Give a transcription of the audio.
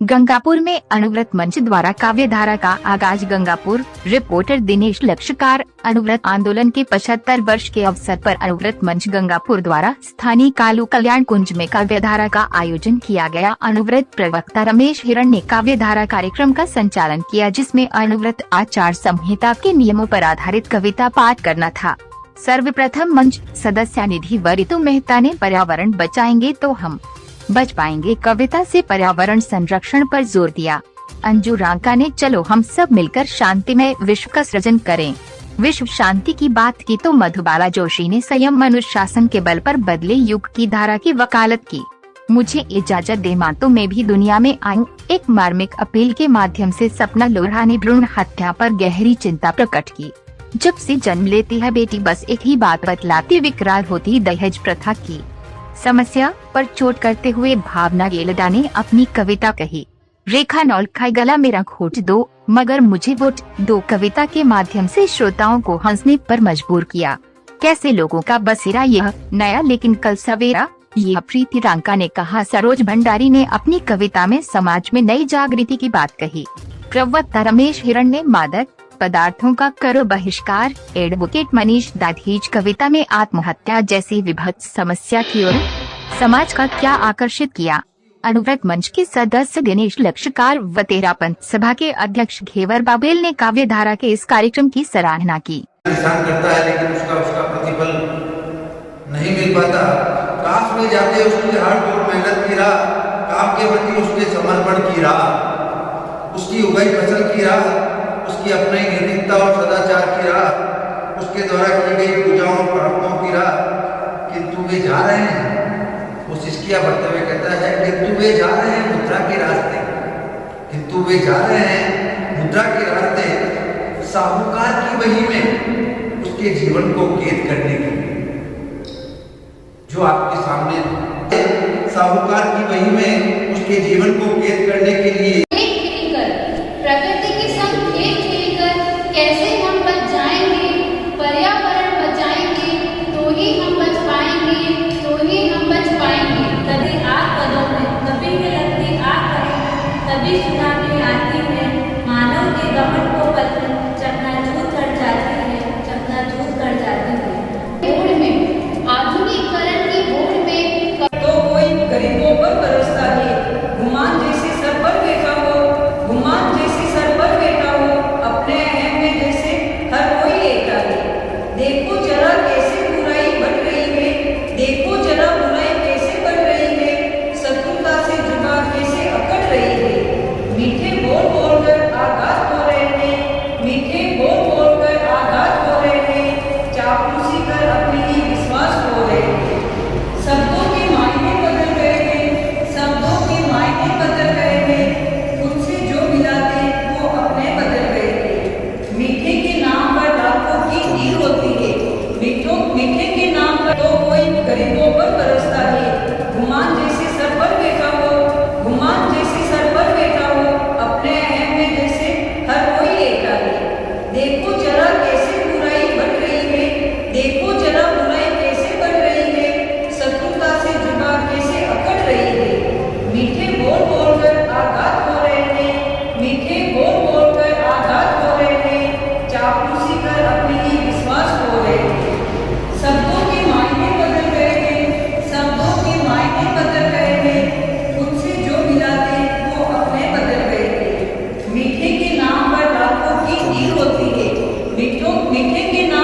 गंगापुर में अनुव्रत मंच द्वारा काव्यधारा का आगाज। गंगापुर। रिपोर्टर दिनेश लक्षकार। अनुव्रत आंदोलन के 75 वर्ष के अवसर पर अनुव्रत मंच गंगापुर द्वारा स्थानीय कालू कल्याण कुंज में काव्यधारा का आयोजन किया गया। अनुव्रत प्रवक्ता रमेश हिरण ने काव्यधारा कार्यक्रम का संचालन किया, जिसमें अनुव्रत आचार संहिता के नियमों पर आधारित कविता पाठ करना था। सर्वप्रथम मंच सदस्य निधि वरितु मेहता ने पर्यावरण बचाएंगे तो हम बच पाएंगे कविता से पर्यावरण संरक्षण पर जोर दिया। अंजू रांका ने चलो हम सब मिलकर शांतिमय विश्व का सृजन करें, विश्व शांति की बात की तो मधुबाला जोशी ने संयम अनुशासन के बल पर बदले युग की धारा की वकालत की। मुझे इजाजत दे मां तो मैं भी दुनिया में आऊं, एक मार्मिक अपील के माध्यम से सपना लोढ़ा ने भ्रूण हत्या पर गहरी चिंता प्रकट की। जब से जन्म लेती है बेटी बस एक ही बात बतलाती विकराल होती दहेज प्रथा की समस्या पर चोट करते हुए भावना गेलडा ने अपनी कविता कही। रेखा नौलखा गला मेरा घोट दो मगर मुझे वोट दो कविता के माध्यम से श्रोताओं को हंसने पर मजबूर किया। कैसे लोगों का बसेरा यह नया लेकिन कल सवेरा, यह प्रीति रांका ने कहा। सरोज भंडारी ने अपनी कविता में समाज में नई जागृति की बात कही। प्रवक्ता रमेश हिरण ने मादक पदार्थों का करो बहिष्कार। एडवोकेट मनीष दाधीज कविता में आत्महत्या जैसी विभत्स समस्या की ओर समाज का क्या आकर्षित किया। अनुव्रत मंच के सदस्य दिनेश लक्षकार व तेरा पंथ सभा के अध्यक्ष घेवर बाबेल ने काव्यधारा के इस कार्यक्रम की सराहना की। किसान करता है लेकिन उसका प्रतिफल नहीं मिल पाता। काश में जाते उसकी हार्ड और मेहनत की राह, काम के प्रति उसके समर्पण की राह, उसकी उगाई फसल की राह, उसकी अपनी नैतिकता और सदाचार की राह, उसके द्वारा की गई पूजाओं और प्रार्थनाओं की राह। किंतु वे जा रहे हैं, वो सिसकिया भरते हुए कहता है, किंतु वे जा रहे हैं मुद्रा के रास्ते, किंतु वे जा रहे हैं मुद्रा के रास्ते, साहूकार की वही में उसके जीवन को कैद करने के लिए। जो आपके सामने साहूकार की वही में उसके जीवन को कैद करने के लिए